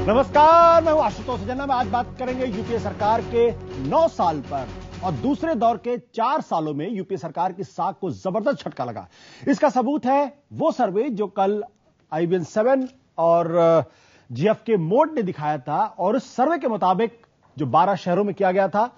नमस्कार, मैं हूं आशुतोष सजना। में आज बात करेंगे यूपीए सरकार के 9 साल पर और दूसरे दौर के 4 सालों में यूपीए सरकार की साख को जबरदस्त झटका लगा। इसका सबूत है वो सर्वे जो कल IBN 7 और GfK मोड ने दिखाया था। और उस सर्वे के मुताबिक जो 12 शहरों में किया गया था,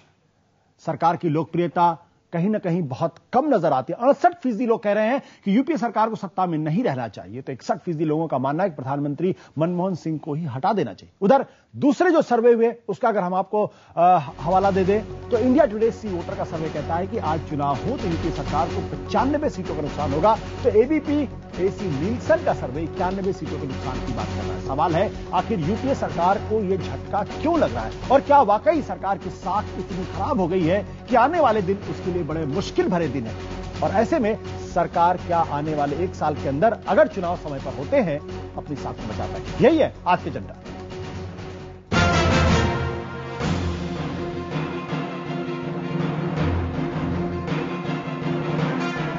सरकार की लोकप्रियता कहीं ना कहीं बहुत कम नजर आती है। 68% लोग कह रहे हैं कि यूपीए सरकार को सत्ता में नहीं रहना चाहिए, तो 61% लोगों का मानना है कि प्रधानमंत्री मनमोहन सिंह को ही हटा देना चाहिए। उधर दूसरे जो सर्वे हुए उसका अगर हम आपको हवाला दे दें तो इंडिया टुडे सी वोटर का सर्वे कहता है कि आज चुनाव हो तो यूपीए सरकार को 95 सीटों का नुकसान होगा। तो एबीपी AC नीलसन का सर्वे 91 सीटों के नुकसान की बात कर रहा है। सवाल है, आखिर यूपीए सरकार को यह झटका क्यों लग रहा है और क्या वाकई सरकार की साख इतनी खराब हो गई है कि आने वाले दिन उसके लिए बड़े मुश्किल भरे दिन है। और ऐसे में सरकार क्या आने वाले 1 साल के अंदर अगर चुनाव समय पर होते हैं अपनी साख को बचा पाएगी? यही है आज के एजेंडा।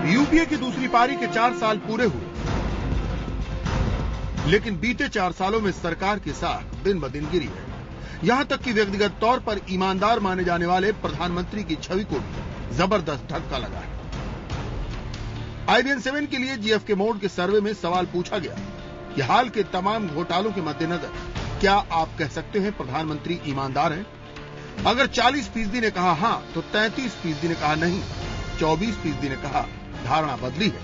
यूपीए की दूसरी पारी के 4 साल पूरे हुए, लेकिन बीते 4 सालों में सरकार की साख दिन ब दिन गिरी है। यहां तक कि व्यक्तिगत तौर पर ईमानदार माने जाने वाले प्रधानमंत्री की छवि को भी जबरदस्त धक्का लगा है। IBN 7 के लिए GfK मोड के सर्वे में सवाल पूछा गया कि हाल के तमाम घोटालों के मद्देनजर क्या आप कह सकते हैं प्रधानमंत्री ईमानदार हैं? अगर 40% ने कहा हां तो 33% ने कहा नहीं, 24% ने कहा धारणा बदली है,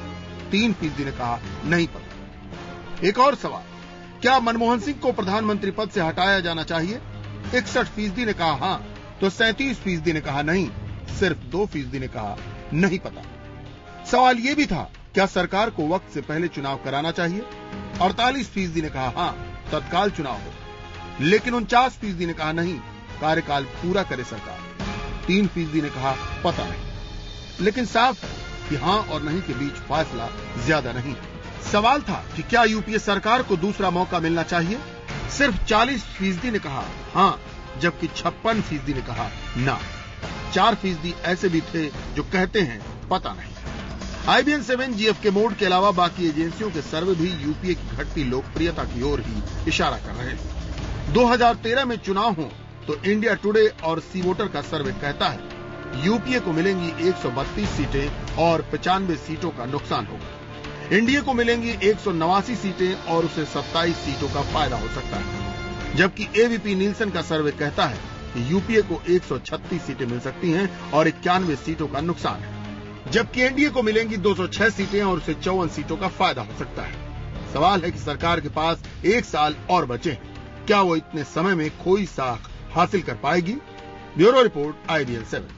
3% ने कहा नहीं पता। एक और सवाल, क्या मनमोहन सिंह को प्रधानमंत्री पद से हटाया जाना चाहिए? 61% ने कहा हां तो 37% ने कहा नहीं, सिर्फ 2% ने कहा नहीं पता। सवाल यह भी था, क्या सरकार को वक्त से पहले चुनाव कराना चाहिए? 48% ने कहा हां तत्काल चुनाव हो, लेकिन 49% ने कहा नहीं, कार्यकाल पूरा करे सरकार। 3% ने कहा पता नहीं। लेकिन साफ है कि हां और नहीं के बीच फासला ज्यादा नहीं है। सवाल था कि क्या यूपीए सरकार को दूसरा मौका मिलना चाहिए? सिर्फ 40% ने कहा हां, जबकि 56% ने कहा ना। 4% ऐसे भी थे जो कहते हैं पता नहीं। IBN 7 GfK मोड के अलावा बाकी एजेंसियों के सर्वे भी यूपीए की घटती लोकप्रियता की ओर ही इशारा कर रहे हैं। 2013 में चुनाव हो तो इंडिया टुडे और सी वोटर का सर्वे कहता है यूपीए को मिलेंगी 132 सीटें और 95 सीटों का नुकसान होगा। एनडीए को मिलेंगी 189 सीटें और उसे 27 सीटों का फायदा हो सकता है। जबकि एबीपी नीलसन का सर्वे कहता है कि यूपीए को 136 सीटें मिल सकती हैं और 91 सीटों का नुकसान है। जबकि एनडीए को मिलेंगी 206 सीटें और उसे 54 सीटों का फायदा हो सकता है। सवाल है कि सरकार के पास 1 साल और बचे हैं, क्या वो इतने समय में खोई साख हासिल कर पाएगी? Bureau report IBN 7।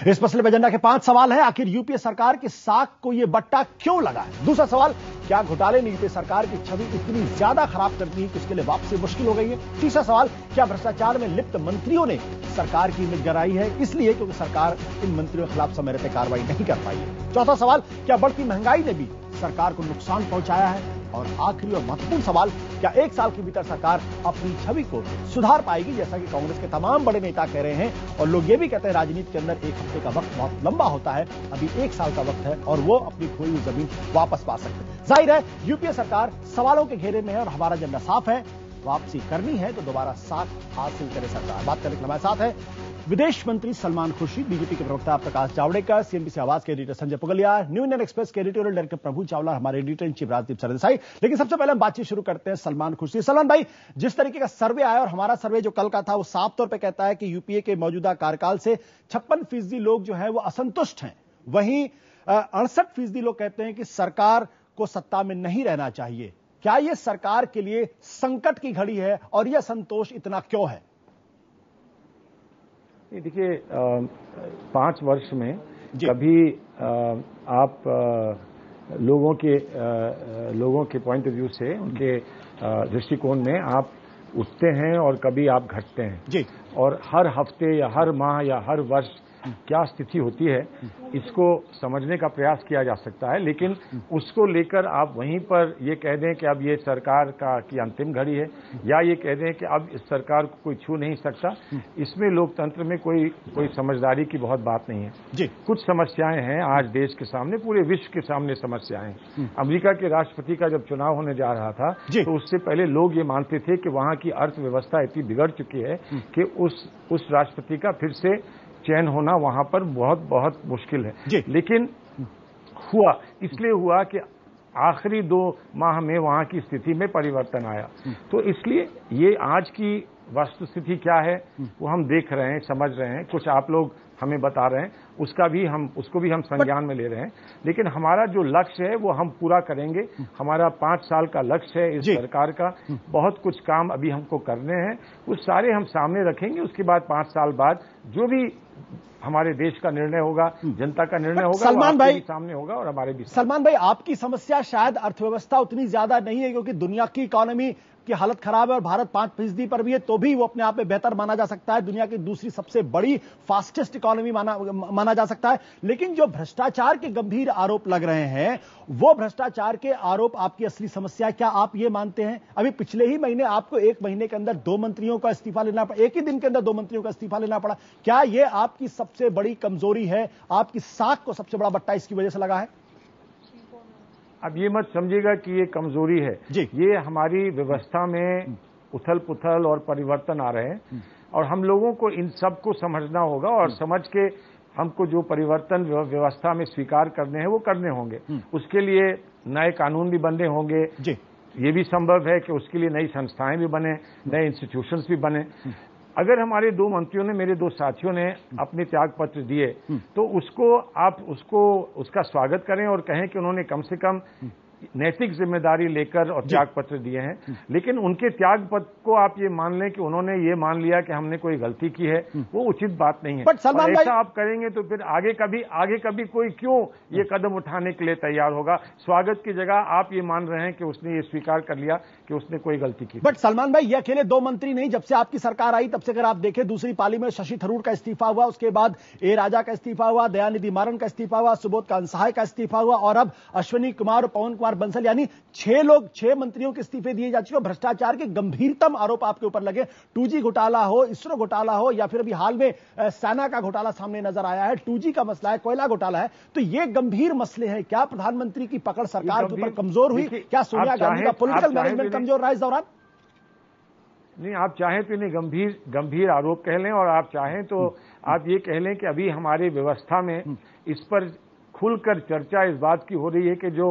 इस मसले में एजेंडा के 5 सवाल हैं। आखिर यूपीए सरकार की साख को यह बट्टा क्यों लगा है? दूसरा सवाल, क्या घोटाले ने यूपीए सरकार की छवि इतनी ज्यादा खराब कर दी है कि उसके लिए वापसी मुश्किल हो गई है? तीसरा सवाल, क्या भ्रष्टाचार में लिप्त मंत्रियों ने सरकार की इमेज गिराई है इसलिए क्योंकि सरकार इन मंत्रियों के खिलाफ समय रहते कार्रवाई नहीं कर पाई है? चौथा सवाल, क्या बढ़ती महंगाई ने भी सरकार को नुकसान पहुंचाया है? और आखिरी और महत्वपूर्ण सवाल, क्या 1 साल के भीतर सरकार अपनी छवि को सुधार पाएगी जैसा कि कांग्रेस के तमाम बड़े नेता कह रहे हैं? और लोग ये भी कहते हैं राजनीति के अंदर 1 हफ्ते का वक्त बहुत लंबा होता है, अभी 1 साल का वक्त है और वो अपनी खोई हुई जमीन वापस पा सकते हैं। जाहिर है यूपीए सरकार सवालों के घेरे में है और हमारा एजेंडा साफ है, वापसी करनी है तो दोबारा साख हासिल करे सरकार। बात करने के लिए हमारे साथ है विदेश मंत्री सलमान खुर्शीद, बीजेपी के प्रवक्ता प्रकाश जावड़ेकर, CNBC आवाज के editor Sanjay Pugalia, New Indian Express के एडिटोरियल डायरेक्टर प्रभु चावला, हमारे editor in chief Rajdeep Sardesai. लेकिन सबसे पहले हम बातचीत शुरू करते हैं सलमान खुर्शीद। सलमान भाई, जिस तरीके का सर्वे आया और हमारा सर्वे जो कल का था वो साफ तौर पर कहता है कि यूपीए के मौजूदा कार्यकाल से 56% लोग जो है वो असंतुष्ट हैं, वहीं 68% लोग कहते हैं कि सरकार को सत्ता में नहीं रहना चाहिए। क्या यह सरकार के लिए संकट की घड़ी है और यह असंतोष इतना क्यों है? देखिए, 5 वर्ष में कभी आप लोगों के पॉइंट ऑफ व्यू से, उनके दृष्टिकोण में आप उठते हैं और कभी आप घटते हैं जी। और हर हफ्ते या हर माह या हर वर्ष क्या स्थिति होती है इसको समझने का प्रयास किया जा सकता है, लेकिन उसको लेकर आप वहीं पर ये कह दें कि अब ये सरकार की अंतिम घड़ी है या ये कह दें कि अब इस सरकार को कोई छू नहीं सकता, इसमें लोकतंत्र में कोई समझदारी की बहुत बात नहीं है जी। कुछ समस्याएं हैं आज देश के सामने, पूरे विश्व के सामने समस्याएं हैं। अमेरिका के राष्ट्रपति का जब चुनाव होने जा रहा था तो उससे पहले लोग ये मानते थे कि वहां की अर्थव्यवस्था इतनी बिगड़ चुकी है कि उस राष्ट्रपति का फिर से चयन होना वहां पर बहुत बहुत मुश्किल है। लेकिन हुआ, इसलिए हुआ कि आखिरी 2 माह में वहां की स्थिति में परिवर्तन आया। तो इसलिए ये आज की वस्तुस्थिति क्या है वो हम देख रहे हैं, समझ रहे हैं, कुछ आप लोग हमें बता रहे हैं, उसको भी हम संज्ञान में ले रहे हैं। लेकिन हमारा जो लक्ष्य है वो हम पूरा करेंगे। हमारा 5 साल का लक्ष्य है इस सरकार का, बहुत कुछ काम अभी हमको करने हैं, वो सारे हम सामने रखेंगे। उसके बाद 5 साल बाद जो भी हमारे देश का निर्णय होगा, जनता का निर्णय होगा, सलमान भाई सामने होगा और हमारे भी। सलमान भाई, आपकी समस्या शायद अर्थव्यवस्था उतनी ज्यादा नहीं है क्योंकि दुनिया की इकोनॉमी की हालत खराब है और भारत 5% पर भी है, तो भी वो अपने आप में बेहतर माना जा सकता है, दुनिया की दूसरी सबसे बड़ी फास्टेस्ट इकोनॉमी माना जा सकता है। लेकिन जो भ्रष्टाचार के गंभीर आरोप लग रहे हैं, वो भ्रष्टाचार के आरोप आपकी असली समस्या है, क्या आप ये मानते हैं? अभी पिछले ही महीने आपको 1 महीने के अंदर 2 मंत्रियों का इस्तीफा लेना पड़ा, एक ही दिन के अंदर 2 मंत्रियों का इस्तीफा लेना पड़ा। क्या ये आपकी सबसे बड़ी कमजोरी है, आपकी साख को सबसे बड़ा बट्टा इसकी वजह से लगा है? अब ये मत समझिएगा कि ये कमजोरी है, ये हमारी व्यवस्था में उथल पुथल और परिवर्तन आ रहे हैं और हम लोगों को इन सब को समझना होगा और समझ के हमको जो परिवर्तन व्यवस्था में स्वीकार करने हैं वो करने होंगे। उसके लिए नए कानून भी बनने होंगे, ये भी संभव है कि उसके लिए नई संस्थाएं भी बने, नए इंस्टीट्यूशंस भी बने। अगर हमारे 2 मंत्रियों ने, मेरे 2 साथियों ने अपने त्याग पत्र दिए तो उसका स्वागत करें और कहें कि उन्होंने कम से कम नैतिक जिम्मेदारी लेकर और त्याग पत्र दिए हैं। लेकिन उनके त्याग पत्र को आप ये मान लें कि उन्होंने ये मान लिया कि हमने कोई गलती की है, वो उचित बात नहीं है। और ऐसा आप करेंगे तो फिर आगे कभी कोई क्यों ये कदम उठाने के लिए तैयार होगा? स्वागत की जगह आप ये मान रहे हैं कि उसने ये स्वीकार कर लिया कि उसने कोई गलती की। बट सलमान भाई, ये अकेले 2 मंत्री नहीं, जब से आपकी सरकार आई तब से अगर आप देखें, दूसरी पाली में शशि थरूर का इस्तीफा हुआ, उसके बाद ए राजा का इस्तीफा हुआ, दयानिधि मारन का इस्तीफा हुआ, सुबोध कांसाय का इस्तीफा हुआ और अब अश्विनी कुमार और पवन कुमार बंसल, यानी 6 मंत्रियों के इस्तीफे दिए जा चुके। भ्रष्टाचार के गंभीरतम आरोप आपके ऊपर लगे, 2G घोटाला हो, इसरो घोटाला हो या फिर अभी हाल में सेना का घोटाला सामने नजर आया है, 2G का मसला है, कोयला घोटाला है। तो ये गंभीर मसले हैं। क्या प्रधानमंत्री की पकड़ सरकार के ऊपर कमजोर हुई? क्या सोनिया गांधी का पॉलिटिकल मैनेजमेंट कमजोर रहा इस दौरान? नहीं, आप चाहें तो इन्हें गंभीर आरोप कह लें और आप चाहें तो आप ये कह लें कि अभी हमारी व्यवस्था में इस पर खुलकर चर्चा इस बात की हो रही है कि जो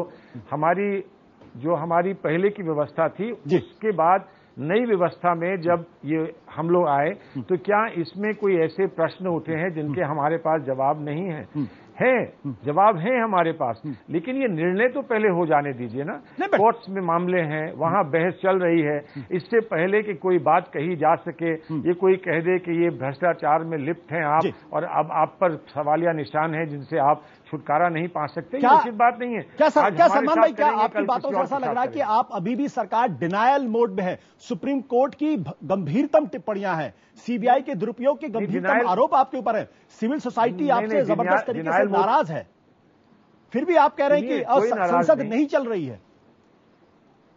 हमारी पहले की व्यवस्था थी उसके बाद नई व्यवस्था में जब ये हम लोग आए तो क्या इसमें कोई ऐसे प्रश्न उठे हैं जिनके हमारे पास जवाब नहीं है? जवाब है हमारे पास, लेकिन ये निर्णय तो पहले हो जाने दीजिए ना। कोर्ट्स में मामले हैं, वहां बहस चल रही है, इससे पहले कि कोई बात कही जा सके, ये कोई कह दे कि ये भ्रष्टाचार में लिप्त हैं आप और अब आप पर सवालिया निशान है जिनसे आप छुटकारा नहीं पा सकते, ये उचित बात नहीं है। क्या सलमान भाई, क्या आपकी बातों से ऐसा लग रहा है कि आप अभी भी सरकार डिनायल मोड में है? सुप्रीम कोर्ट की गंभीरतम टिप्पणियां हैं, सीबीआई के दुरुपयोग के गंभीरतम आरोप आपके ऊपर है, सिविल सोसाइटी आपसे जबरदस्त तरीके से नाराज है, फिर भी आप कह रहे हैं कि संसद नहीं चल रही है।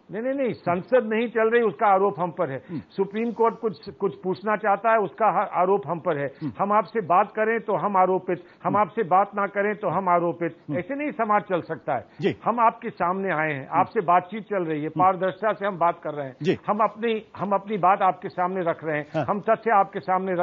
नहीं, संसद नहीं चल रही उसका आरोप हम पर है। सुप्रीम कोर्ट कुछ पूछना चाहता है, उसका आरोप हम पर है। हम आपसे बात करें तो हम आरोपित, हम आपसे बात ना करें तो हम आरोपित। ऐसे नहीं समाज चल सकता है। हम आपके सामने आए हैं, आपसे बातचीत चल रही है, पारदर्शिता से हम बात कर रहे हैं, हम अपनी बात आपके सामने रख रहे हैं, हम तथ्य आपके सामने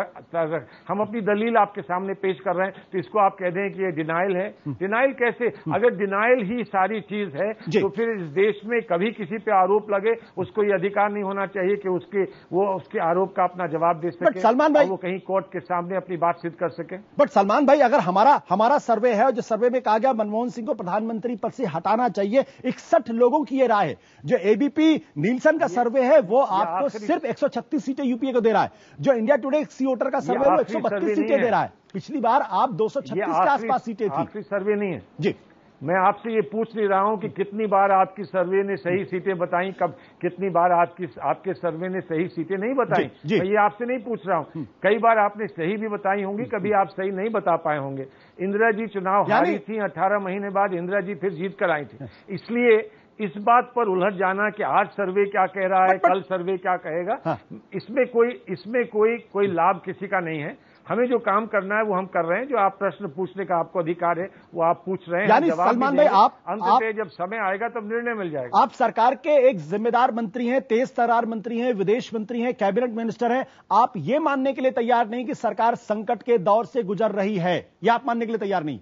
हम अपनी दलील आपके सामने पेश कर रहे हैं। तो इसको आप कह दें कि ये डिनाइल है? डिनाइल कैसे? अगर डिनाइल ही सारी चीज है तो फिर इस देश में कभी किसी पे आरोप लगे उसको ये अधिकार नहीं होना चाहिए कि उसके आरोप का अपना जवाब दे सके, सलमान भाई, वो कहीं कोर्ट के सामने अपनी बात सिद्ध कर सके। बट सलमान भाई, अगर हमारा सर्वे है और जो सर्वे में कहा गया मनमोहन सिंह को प्रधानमंत्री पद से हटाना चाहिए, 61 लोगों की ये राय है। जो एबीपी नीलसन का सर्वे है वो आपको सिर्फ 136 सीटें यूपीए को दे रहा है। जो इंडिया टुडे सी वोटर का सर्वे वो 132 सीटें दे रहा है। पिछली बार आप 236 के आसपास सीटें थी। आखिरी सर्वे नहीं है जी। मैं आपसे ये पूछ नहीं रहा हूं कि कितनी बार आपकी सर्वे ने सही सीटें बताई, कब कितनी बार आपके सर्वे ने सही सीटें नहीं बताई। मैं ये आपसे नहीं पूछ रहा हूं। कई बार आपने सही भी बताई होंगी, कभी आप सही नहीं बता पाए होंगे। इंदिरा जी चुनाव हारी थी, 18 महीने बाद इंदिरा जी फिर जीत कर आई थी। इसलिए इस बात पर उलझ जाना कि आज सर्वे क्या कह रहा है, कल सर्वे क्या कहेगा, इसमें कोई लाभ किसी का नहीं है। हमें जो काम करना है वो हम कर रहे हैं। जो आप प्रश्न पूछने का आपको अधिकार है वो आप पूछ रहे हैं। यानी सलमान भाई, अंततः जब समय आएगा तब निर्णय मिल जाएगा। आप सरकार के एक जिम्मेदार मंत्री हैं, तेज तर्रार मंत्री हैं, विदेश मंत्री हैं, कैबिनेट मिनिस्टर हैं। आप ये मानने के लिए तैयार नहीं कि सरकार संकट के दौर से गुजर रही है, या आप मानने के लिए तैयार नहीं?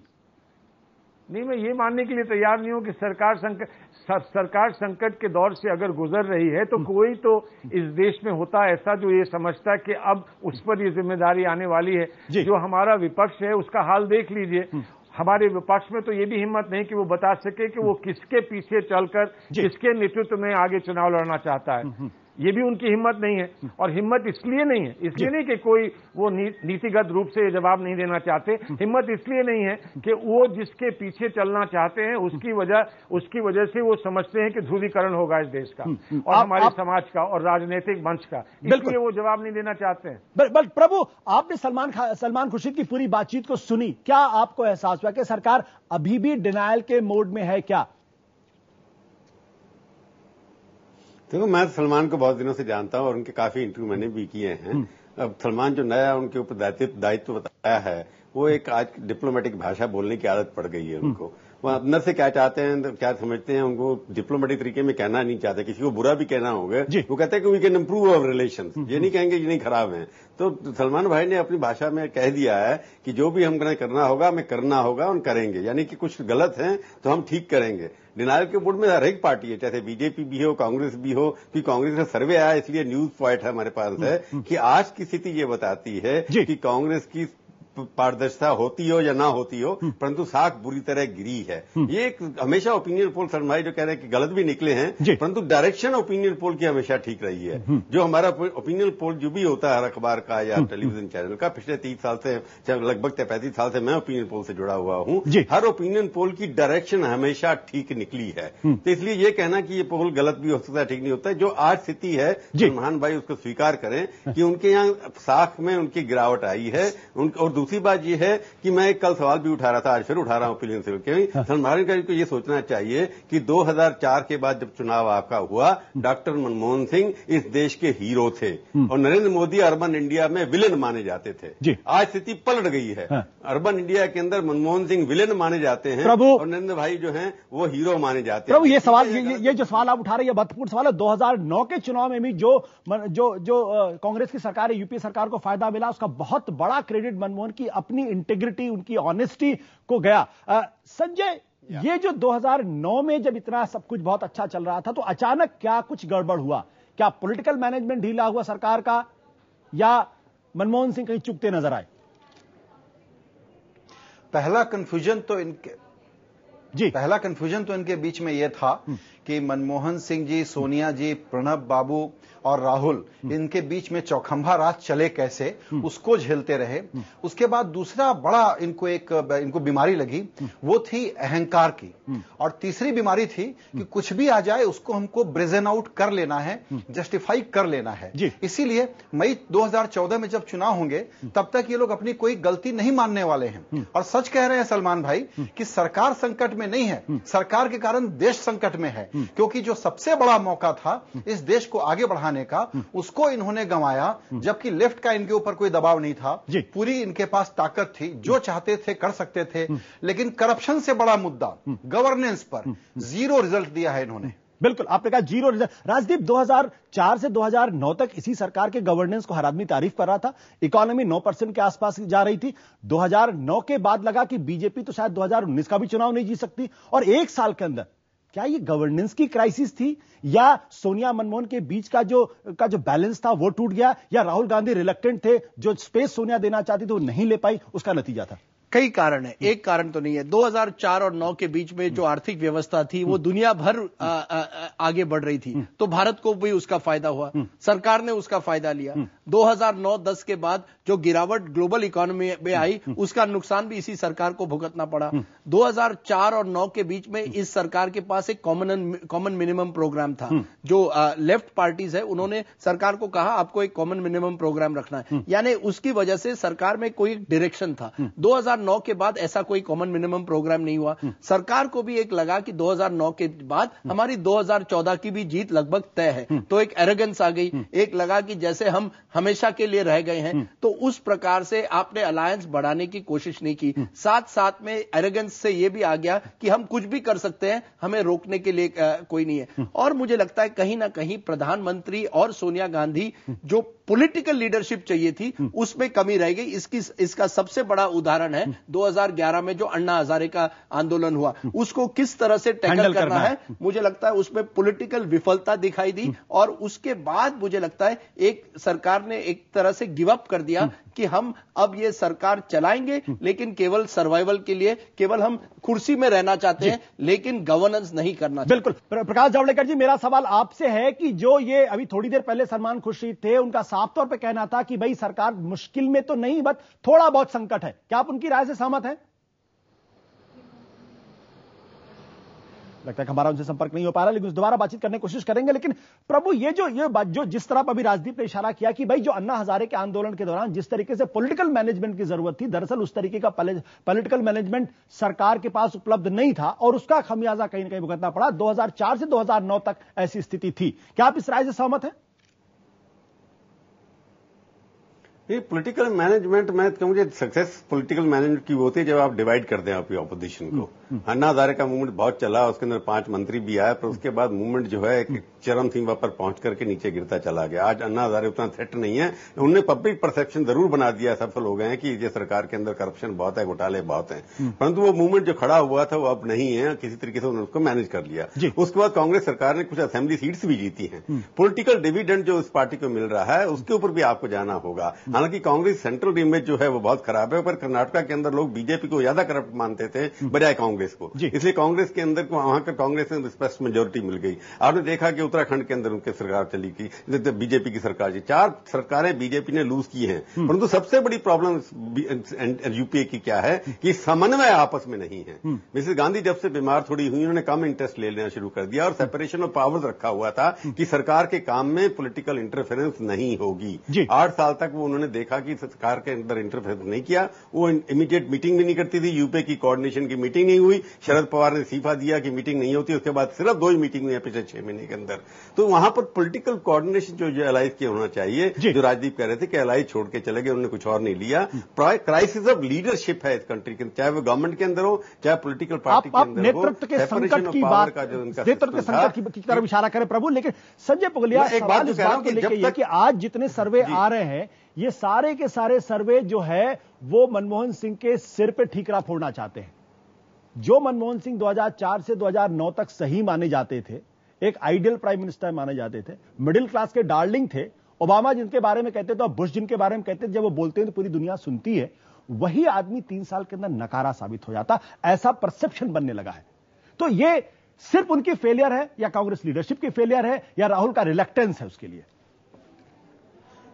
नहीं, मैं ये मानने के लिए तैयार नहीं हूं कि सरकार संकट के दौर से अगर गुजर रही है तो कोई तो इस देश में होता ऐसा जो ये समझता है कि अब उस पर ये जिम्मेदारी आने वाली है। जो हमारा विपक्ष है उसका हाल देख लीजिए। हमारे विपक्ष में तो ये भी हिम्मत नहीं कि वो बता सके कि वो किसके पीछे चलकर किसके नेतृत्व में आगे चुनाव लड़ना चाहता है। ये भी उनकी हिम्मत नहीं है। और हिम्मत इसलिए नहीं है, इसलिए नहीं कि कोई वो नीतिगत रूप से जवाब नहीं देना चाहते। हिम्मत इसलिए नहीं है कि वो जिसके पीछे चलना चाहते हैं उसकी वजह से वो समझते हैं कि ध्रुवीकरण होगा इस देश का और हमारे समाज का और राजनीतिक मंच का, इसलिए वो जवाब नहीं देना चाहते हैं। प्रभु, आपने सलमान खुर्शीद की पूरी बातचीत को सुनी, क्या आपको एहसास हुआ कि सरकार अभी भी डिनायल के मोड में है क्या? देखो, मैं सलमान को बहुत दिनों से जानता हूं और उनके काफी इंटरव्यू मैंने भी किए हैं। अब सलमान जो नया उनके ऊपर दायित्व बताया है, वो एक आज डिप्लोमेटिक भाषा बोलने की आदत पड़ गई है उनको। वो अंदर से क्या चाहते हैं, क्या समझते हैं, उनको डिप्लोमेटिक तरीके में कहना नहीं चाहते। किसी को बुरा भी कहना होगा, वो कहते हैं कि we can improve our relations. ये नहीं कहेंगे ये नहीं खराब हैं। तो सलमान भाई ने अपनी भाषा में कह दिया है कि जो भी हमें करना होगा हमें करना होगा और करेंगे, यानी कि कुछ गलत है तो हम ठीक करेंगे। डिनायल के बोर्ड में हर एक पार्टी है, चाहे बीजेपी भी हो, कांग्रेस भी हो, क्योंकि कांग्रेस का सर्वे आया इसलिए न्यूज पॉइंट है हमारे पास है कि आज की स्थिति ये बताती है कि कांग्रेस की पारदर्शिता होती हो या ना होती हो, परंतु साख बुरी तरह गिरी है। ये एक हमेशा ओपिनियन पोल शर्मा भाई जो कह रहे हैं कि गलत भी निकले हैं, परंतु डायरेक्शन ओपिनियन पोल की हमेशा ठीक रही है। जो हमारा ओपिनियन पोल जो भी होता है हर अखबार का या टेलीविजन चैनल का, पिछले 30 साल से लगभग 35 साल से मैं ओपिनियन पोल से जुड़ा हुआ हूं, हर ओपिनियन पोल की डायरेक्शन हमेशा ठीक निकली है। तो इसलिए ये कहना कि ये पोल गलत भी हो सकता है, ठीक नहीं होता है। जो आज स्थिति है सलमान भाई उसको स्वीकार करें कि उनके यहाँ साख में उनकी गिरावट आई है। और दूसरी बात यह है कि मैं एक कल सवाल भी उठा रहा था, आज फिर उठा रहा हूं ओपिनियन से, सलमान भाई को यह सोचना चाहिए कि 2004 के बाद जब चुनाव आपका हुआ, डॉक्टर मनमोहन सिंह इस देश के हीरो थे और नरेंद्र मोदी अर्बन इंडिया में विलेन माने जाते थे। आज स्थिति पलट गई है। अर्बन इंडिया के अंदर मनमोहन सिंह विलेन माने जाते हैं और नरेंद्र भाई जो हैं वो हीरो माने जाते हैं। प्रभु, ये सवाल ये जो सवाल आप उठा रहे हैं महत्वपूर्ण सवाल है। 2009 के चुनाव में भी जो कांग्रेस की सरकार है, यूपीए सरकार को फायदा मिला, उसका बहुत बड़ा क्रेडिट मनमोहन की अपनी इंटीग्रिटी, उनकी ऑनेस्टी को गया। संजय, ये जो 2009 में जब इतना सब कुछ बहुत अच्छा चल रहा था तो अचानक क्या कुछ गड़बड़ हुआ? क्या पॉलिटिकल मैनेजमेंट ढीला हुआ सरकार का, या मनमोहन सिंह कहीं चुकते नजर आए? पहला कंफ्यूजन तो इनके बीच में यह था कि मनमोहन सिंह जी, सोनिया जी, प्रणब बाबू और राहुल, इनके बीच में चौखंबा राज चले कैसे, उसको झेलते रहे। उसके बाद दूसरा बड़ा इनको बीमारी लगी, वो थी अहंकार की। और तीसरी बीमारी थी कि कुछ भी आ जाए उसको हमको ब्रेजन आउट कर लेना है, जस्टिफाई कर लेना है। इसीलिए मई 2014 में जब चुनाव होंगे तब तक ये लोग अपनी कोई गलती नहीं मानने वाले हैं। और सच कह रहे हैं सलमान भाई कि सरकार संकट में नहीं है, सरकार के कारण देश संकट में है। क्योंकि जो सबसे बड़ा मौका था इस देश को आगे बढ़ाने का, उसको इन्होंने गंवाया, जबकि लेफ्ट का इनके ऊपर कोई दबाव नहीं था। पूरी इनके पास ताकत थी, जो चाहते थे कर सकते थे। लेकिन करप्शन से बड़ा मुद्दा गवर्नेंस पर जीरो रिजल्ट दिया है इन्होंने। बिल्कुल, आपने कहा जीरो रिजल्ट। राजदीप, 2004 से 2009 तक इसी सरकार के गवर्नेंस को हर आदमी तारीफ कर रहा था। इकोनॉमी 9% के आसपास जा रही थी। 2009 के बाद लगा कि बीजेपी तो शायद 2019 का भी चुनाव नहीं जीत सकती। और एक साल के अंदर क्या ये गवर्नेंस की क्राइसिस थी, या सोनिया मनमोहन के बीच का जो बैलेंस था वो टूट गया, या राहुल गांधी रिलक्टेंट थे, जो स्पेस सोनिया देना चाहती थी वो नहीं ले पाई, उसका नतीजा था? कई कारण है, एक कारण तो नहीं है। 2004 और 9 के बीच में जो आर्थिक व्यवस्था थी वो दुनिया भर आगे बढ़ रही थी, तो भारत को भी उसका फायदा हुआ, सरकार ने उसका फायदा लिया। 2009-10 के बाद जो गिरावट ग्लोबल इकोनॉमी में आई, उसका नुकसान भी इसी सरकार को भुगतना पड़ा। 2004 और 9 के बीच में इस सरकार के पास एक कॉमन मिनिमम प्रोग्राम था। जो लेफ्ट पार्टीज है, उन्होंने सरकार को कहा आपको एक कॉमन मिनिमम प्रोग्राम रखना है, यानी उसकी वजह से सरकार में कोई डायरेक्शन था। 2009 के बाद ऐसा कोई कॉमन मिनिमम प्रोग्राम नहीं हुआ। सरकार को भी एक लगा कि 2009 के बाद हमारी 2014 की भी जीत लगभग तय है, तो एक एरोगेंस आ गई, एक लगा कि जैसे हम हमेशा के लिए रह गए हैं, तो उस प्रकार से आपने अलायंस बढ़ाने की कोशिश नहीं की। साथ साथ में एरोगेंस से यह भी आ गया कि हम कुछ भी कर सकते हैं, हमें रोकने के लिए कोई नहीं है। और मुझे लगता है कहीं ना कहीं प्रधानमंत्री और सोनिया गांधी जो पॉलिटिकल लीडरशिप चाहिए थी, उसमें कमी रह गई। इसका सबसे बड़ा उदाहरण है 2011 में जो अन्ना हजारे का आंदोलन हुआ, उसको किस तरह से टैकल करना है। मुझे लगता है उसमें पॉलिटिकल विफलता दिखाई दी, और उसके बाद मुझे लगता है एक सरकार ने एक तरह से गिव अप कर दिया कि हम अब ये सरकार चलाएंगे, लेकिन केवल सर्वाइवल के लिए, केवल हम कुर्सी में रहना चाहते हैं, लेकिन गवर्नेंस नहीं करना चाहते। बिल्कुल। प्रकाश जावड़ेकर जी, मेरा सवाल आपसे है कि जो ये अभी थोड़ी देर पहले सलमान खुर्शीद थे, उनका साफ तौर पे कहना था कि भाई सरकार मुश्किल में तो नहीं, बस थोड़ा बहुत संकट है। क्या आप उनकी राय से सहमत हैं? लगता है हमारा उनसे संपर्क नहीं हो पा रहा, लेकिन दोबारा बातचीत करने की कोशिश करेंगे। लेकिन प्रभु, ये जो जिस तरह अभी राजदीप ने इशारा किया कि भाई जो अन्ना हजारे के आंदोलन के दौरान जिस तरीके से पॉलिटिकल मैनेजमेंट की जरूरत थी, दरअसल उस तरीके का पॉलिटिकल मैनेजमेंट सरकार के पास उपलब्ध नहीं था, और उसका खमियाजा कहीं ना कहीं भुगतना पड़ा। 2004 से 2009 तक ऐसी स्थिति थी। क्या आप इस राय से सहमत हैं? ये पॉलिटिकल मैनेजमेंट, मैं कहूँगा सक्सेस पॉलिटिकल मैनेजमेंट की होती है जब आप डिवाइड करते हैं आपकी ऑपोजिशन को। अन्ना हजारे का मूवमेंट बहुत चला, उसके अंदर 5 मंत्री भी आए, पर उसके बाद मूवमेंट जो है एक चरम सीमा पर पहुंच करके नीचे गिरता चला गया। आज अन्ना हजारे उतना थ्रेट नहीं है, उन्होंने पब्लिक परसेप्शन जरूर बना दिया, सफल हो गए हैं कि ये सरकार के अंदर करप्शन बहुत है, घोटाले बहुत हैं, परंतु वो मूवमेंट जो खड़ा हुआ था वो अब नहीं है। किसी तरीके से उन्होंने उसको मैनेज कर लिया। उसके बाद कांग्रेस सरकार ने कुछ असेंबली सीट्स भी जीती हैं। पॉलिटिकल डिविडेंड जो इस पार्टी को मिल रहा है, उसके ऊपर भी आपको जाना होगा। हालांकि कांग्रेस सेंट्रल इमेज जो है वो बहुत खराब है, पर कर्नाटक के अंदर लोग बीजेपी को ज्यादा करप्ट मानते थे बजाय कांग्रेस को, इसलिए कांग्रेस के अंदर वहां का कांग्रेस में स्पष्ट मेजोरिटी मिल गई। आपने देखा कि उत्तराखंड के अंदर उनकी सरकार चली की, बीजेपी की सरकार थी। 4 सरकारें बीजेपी ने लूज की हैं, परंतु सबसे बड़ी प्रॉब्लम यूपीए की क्या है कि समन्वय आपस में नहीं है। मिसेस गांधी जब से बीमार थोड़ी हुई, उन्होंने कम इंटरेस्ट ले लेना शुरू कर दिया, और सेपरेशन ऑफ पावर्स रखा हुआ था कि सरकार के काम में पॉलिटिकल इंटरफेरेंस नहीं होगी। 8 साल तक वो उन्होंने देखा कि सरकार के अंदर इंटरफेरेंस नहीं किया। वो इमीडिएट मीटिंग भी नहीं करती थी, यूपीए की कोऑर्डिनेशन की मीटिंग नहीं हुई। शरद पवार ने इस्तीफा दिया कि मीटिंग नहीं होती, उसके बाद सिर्फ 2 ही मीटिंग हुई पिछले 6 महीने के अंदर। तो वहां पर पॉलिटिकल कोऑर्डिनेशन जो एलाइज किया होना चाहिए, जो राजदीप कह रहे थे कि एलाइज छोड़ के चले गए, उन्होंने कुछ और नहीं लिया। क्राइसिस ऑफ लीडरशिप है इस कंट्री के, चाहे वो गवर्नमेंट के अंदर हो, चाहे पॉलिटिकल पार्टी के अंदर हो। नेतृत्व के संकट की बात, नेतृत्व के संकट की तरफ इशारा करें प्रभु। लेकिन संजय पुगलिया, एक बात जो कह रहा हूं कि आज जितने सर्वे आ रहे हैं, ये सारे के सारे सर्वे जो है वो मनमोहन सिंह के सिर पे ठीकरा फोड़ना चाहते हैं। जो मनमोहन सिंह 2004 से 2009 तक सही माने जाते थे, एक आइडियल प्राइम मिनिस्टर माने जाते थे, मिडिल क्लास के डार्लिंग थे, ओबामा जिनके बारे में कहते थे और बुश जिनके बारे में कहते थे, जब वो बोलते हैं तो पूरी दुनिया सुनती है, वही आदमी 3 साल के अंदर नकारा साबित हो जाता, ऐसा परसेप्शन बनने लगा है। तो ये सिर्फ उनकी फेलियर है, या कांग्रेस लीडरशिप की फेलियर है, या राहुल का रिलेक्टेंस है उसके लिए?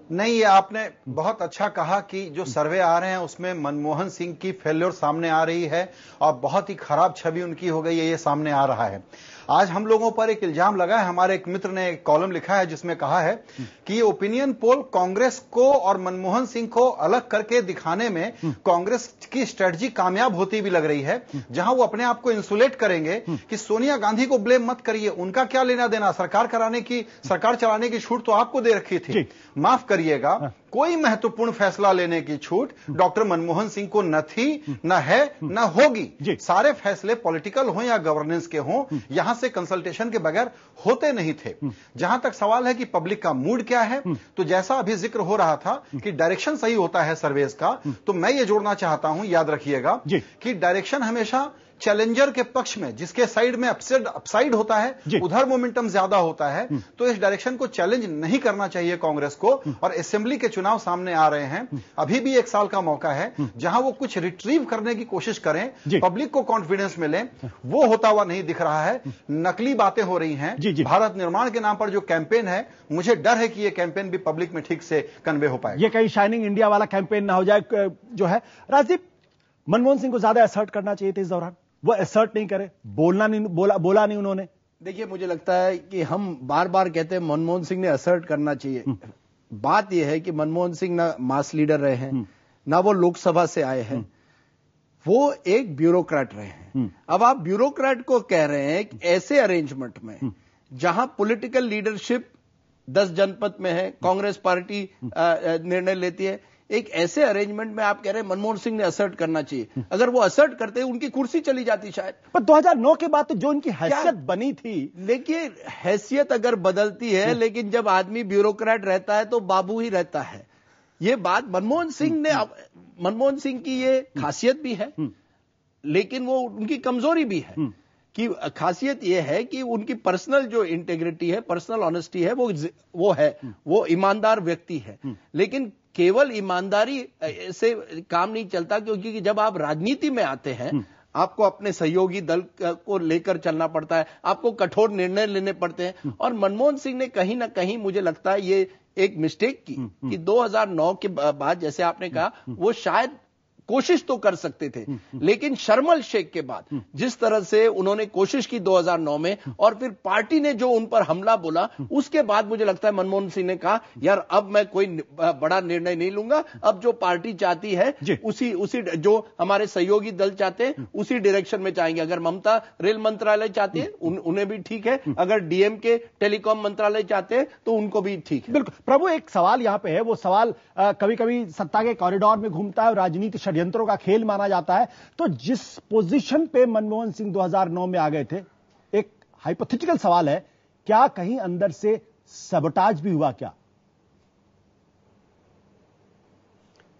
नहीं, ये आपने बहुत अच्छा कहा कि जो सर्वे आ रहे हैं उसमें मनमोहन सिंह की फेल्योर सामने आ रही है, और बहुत ही खराब छवि उनकी हो गई है, ये सामने आ रहा है। आज हम लोगों पर एक इल्जाम लगा है, हमारे एक मित्र ने एक कॉलम लिखा है जिसमें कहा है कि ये ओपिनियन पोल कांग्रेस को और मनमोहन सिंह को अलग करके दिखाने में कांग्रेस की स्ट्रेटजी कामयाब होती भी लग रही है, जहां वो अपने आप को इंसुलेट करेंगे कि सोनिया गांधी को ब्लेम मत करिए, उनका क्या लेना देना, सरकार चलाने की छूट तो आपको दे रखी थी, माफ करिएगा, कोई महत्वपूर्ण फैसला लेने की छूट डॉक्टर मनमोहन सिंह को न थी, न है, न होगी। सारे फैसले पॉलिटिकल हो या गवर्नेंस के हो, यहां से कंसल्टेशन के बगैर होते नहीं थे। जहां तक सवाल है कि पब्लिक का मूड क्या है, तो जैसा अभी जिक्र हो रहा था कि डायरेक्शन सही होता है सर्वेस का, तो मैं ये जोड़ना चाहता हूं, याद रखिएगा कि डायरेक्शन हमेशा चैलेंजर के पक्ष में, जिसके साइड में अपसाइड होता है, उधर मोमेंटम ज्यादा होता है, तो इस डायरेक्शन को चैलेंज नहीं करना चाहिए कांग्रेस को। और असेंबली के चुनाव सामने आ रहे हैं, अभी भी 1 साल का मौका है जहां वो कुछ रिट्रीव करने की कोशिश करें, पब्लिक को कॉन्फिडेंस मिले। वो होता हुआ नहीं दिख रहा है, नकली बातें हो रही हैं। भारत निर्माण के नाम पर जो कैंपेन है, मुझे डर है कि यह कैंपेन भी पब्लिक में ठीक से कन्वे हो पाएगा। ये कहीं शाइनिंग इंडिया वाला कैंपेन ना हो जाए जो है। राजदीप, मनमोहन सिंह को ज्यादा असर्ट करना चाहिए था इस दौरान, वो असर्ट नहीं करे, बोला नहीं उन्होंने। देखिए, मुझे लगता है कि हम बार बार कहते हैं मनमोहन सिंह ने असर्ट करना चाहिए। बात यह है कि मनमोहन सिंह ना मास लीडर रहे हैं, ना वो लोकसभा से आए हैं, वो एक ब्यूरोक्रेट रहे हैं। अब आप ब्यूरोक्रेट को कह रहे हैं कि ऐसे अरेंजमेंट में जहां पॉलिटिकल लीडरशिप 10 जनपद में है, कांग्रेस पार्टी निर्णय लेती है, एक ऐसे अरेंजमेंट में आप कह रहे हैं मनमोहन सिंह ने असर्ट करना चाहिए। अगर वो असर्ट करते उनकी कुर्सी चली जाती शायद। पर 2009 के बाद तो जो उनकी हैसियत बनी थी, लेकिन हैसियत अगर बदलती है, लेकिन जब आदमी ब्यूरोक्रेट रहता है तो बाबू ही रहता है। ये बात मनमोहन सिंह की ये खासियत भी है, लेकिन वो उनकी कमजोरी भी है। कि खासियत यह है कि उनकी पर्सनल जो इंटेग्रिटी है, पर्सनल ऑनेस्टी है, वो ईमानदार व्यक्ति है। लेकिन केवल ईमानदारी से काम नहीं चलता, क्योंकि जब आप राजनीति में आते हैं, आपको अपने सहयोगी दल को लेकर चलना पड़ता है, आपको कठोर निर्णय लेने पड़ते हैं। और मनमोहन सिंह ने कहीं ना कहीं, मुझे लगता है, ये एक मिस्टेक की कि 2009 के बाद, जैसे आपने कहा, वो शायद कोशिश तो कर सकते थे, लेकिन शर्मल शेख के बाद जिस तरह से उन्होंने कोशिश की 2009 में, और फिर पार्टी ने जो उन पर हमला बोला, उसके बाद मुझे लगता है मनमोहन सिंह ने कहा, यार अब मैं कोई बड़ा निर्णय नहीं लूंगा, अब जो पार्टी चाहती है उसी जो हमारे सहयोगी दल चाहते हैं उसी डायरेक्शन में जाएंगे। अगर ममता रेल मंत्रालय चाहती है उन्हें भी ठीक है, अगर डीएम के टेलीकॉम मंत्रालय चाहते हैं तो उनको भी ठीक है। बिल्कुल प्रभु, एक सवाल यहां पे है, वो सवाल कभी कभी सत्ता के कॉरिडोर में घूमता है और राजनीति यंत्रों का खेल माना जाता है। तो जिस पोजीशन पे मनमोहन सिंह 2009 में आ गए थे, एक हाइपोथेटिकल सवाल है, क्या कहीं अंदर से सबोटाज भी हुआ क्या?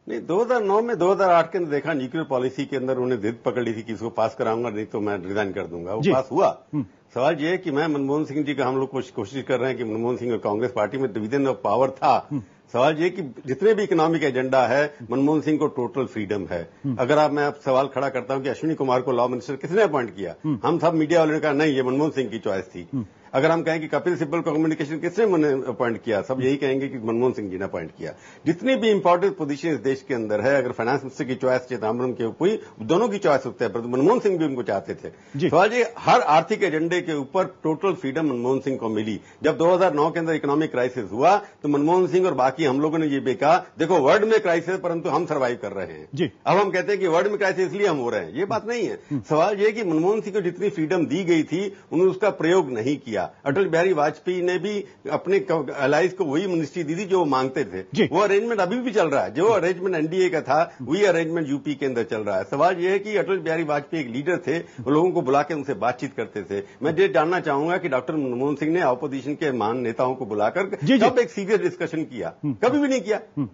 नहीं, 2009 में 2008 के अंदर देखा, न्यूक्लियर पॉलिसी के अंदर उन्होंने जिद पकड़ ली थी कि इसको पास कराऊंगा, नहीं तो मैं रिजाइन कर दूंगा। वो पास हुआ। सवाल यह है कि मैं मनमोहन सिंह जी का, हम लोग कोशिश कर रहे हैं कि मनमोहन सिंह और कांग्रेस पार्टी में डिवीजन ऑफ पावर था। सवाल ये कि जितने भी इकोनॉमिक एजेंडा है, मनमोहन सिंह को टोटल फ्रीडम है। अगर मैं सवाल खड़ा करता हूं कि अश्विनी कुमार को लॉ मिनिस्टर किसने अपॉइंट किया, हम सब मीडिया वालों ने कहा नहीं, ये मनमोहन सिंह की चॉइस थी। अगर हम कहें कि कपिल सिब्बल को कम्युनिकेशन किसने अपॉइंट किया, सब यही कहेंगे कि मनमोहन सिंह जी ने अपॉइंट किया। जितनी भी इंपॉर्टेंट पोजीशन इस देश के अंदर है, अगर फाइनेंस मिनिस्टर की चॉइस चिदम्बरम के ऊपर, दोनों की चॉइस होती है, पर मनमोहन सिंह भी उनको चाहते थे। सवाल ये, हर आर्थिक एजेंडे के ऊपर टोटल फ्रीडम मनमोहन सिंह को मिली। जब 2009 के अंदर इकोनॉमिक क्राइसिस हुआ तो मनमोहन सिंह और बाकी हम लोगों ने ये कहा, देखो वर्ल्ड में क्राइसिस, परंतु हम सर्वाइव कर रहे हैं। अब हम कहते हैं कि वर्ल्ड में क्राइसिस इसलिए हम हो रहे हैं, ये बात नहीं है। सवाल ये कि मनमोहन सिंह को जितनी फ्रीडम दी गई थी, उन्होंने उसका प्रयोग नहीं किया। अटल बिहारी वाजपेयी ने भी अपने अलाइज को वही मिनिस्ट्री दी थी जो वो मांगते थे। वो अरेंजमेंट अभी भी चल रहा है, जो अरेंजमेंट एनडीए का था वही अरेंजमेंट यूपी के अंदर चल रहा है। सवाल यह है कि अटल बिहारी वाजपेयी एक लीडर थे, वो लोगों को बुला के उनसे बातचीत करते थे। मैं ये जानना चाहूंगा कि डॉक्टर मनमोहन सिंह ने अपोजिशन के महान नेताओं को बुलाकर कब एक सीरियस डिस्कशन किया? कभी भी नहीं किया।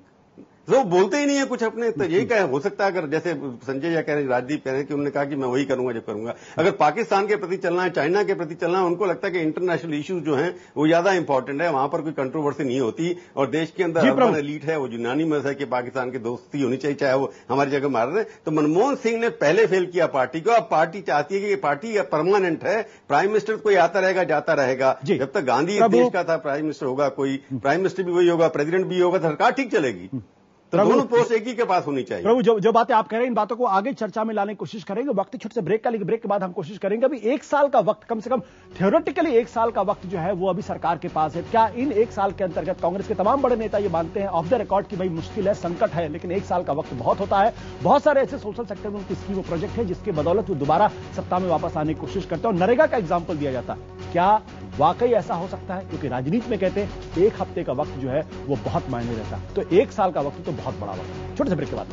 तो बोलते ही नहीं है कुछ अपने। तो यही क्या हो सकता है, अगर जैसे संजय या कह रहे हैं, राजदीप कह रहे हैं कि उन्होंने कहा कि मैं वही करूंगा जब करूंगा। अगर पाकिस्तान के प्रति चलना है, चाइना के प्रति चलना है, उनको लगता है कि इंटरनेशनल इश्यूज जो हैं वो ज्यादा इंपॉर्टेंट है, वहां पर कोई कंट्रोवर्सी नहीं होती। और देश के अंदर अर्बन एलीट है, वो यूनानिमस है कि पाकिस्तान की दोस्ती होनी चाहिए, चाहे वो हमारी जगह मार रहे हैं। तो मनमोहन सिंह ने पहले फेल किया पार्टी को। अब पार्टी चाहती है कि ये पार्टी परमानेंट है, प्राइम मिनिस्टर कोई आता रहेगा जाता रहेगा। जब तक गांधी इस देश का था, प्राइम मिनिस्टर होगा कोई, प्राइम मिनिस्टर भी वही होगा, प्रेसिडेंट भी होगा, सरकार ठीक चलेगी। तो दोनों पोस्ट एक ही के पास होनी चाहिए। प्रभु, जो बातें आप कह रहे हैं, इन बातों को आगे चर्चा में लाने की कोशिश करेंगे। वक्त छोटे से ब्रेक का, लेकिन ब्रेक के बाद हम कोशिश करेंगे, अभी 1 साल का वक्त, कम से कम थ्योरेटिकली 1 साल का वक्त जो है वो अभी सरकार के पास है। क्या इन 1 साल के अंतर्गत कांग्रेस के तमाम बड़े नेता ये मानते हैं ऑफ द रिकॉर्ड की भाई मुश्किल है, संकट है, लेकिन 1 साल का वक्त बहुत होता है। बहुत सारे ऐसे सोशल सेक्टर में उनकी स्कीम और प्रोजेक्ट है जिसके बदौलत वो दोबारा सत्ता में वापस आने की कोशिश करते हैं। और नरेगा का एग्जाम्पल दिया जाता है। क्या वाकई ऐसा हो सकता है? क्योंकि राजनीति में कहते हैं 1 हफ्ते का वक्त जो है वो बहुत मायने रहता है, तो 1 साल का वक्त तो बहुत बड़ा वक्त है। छोटे से ब्रेक के बाद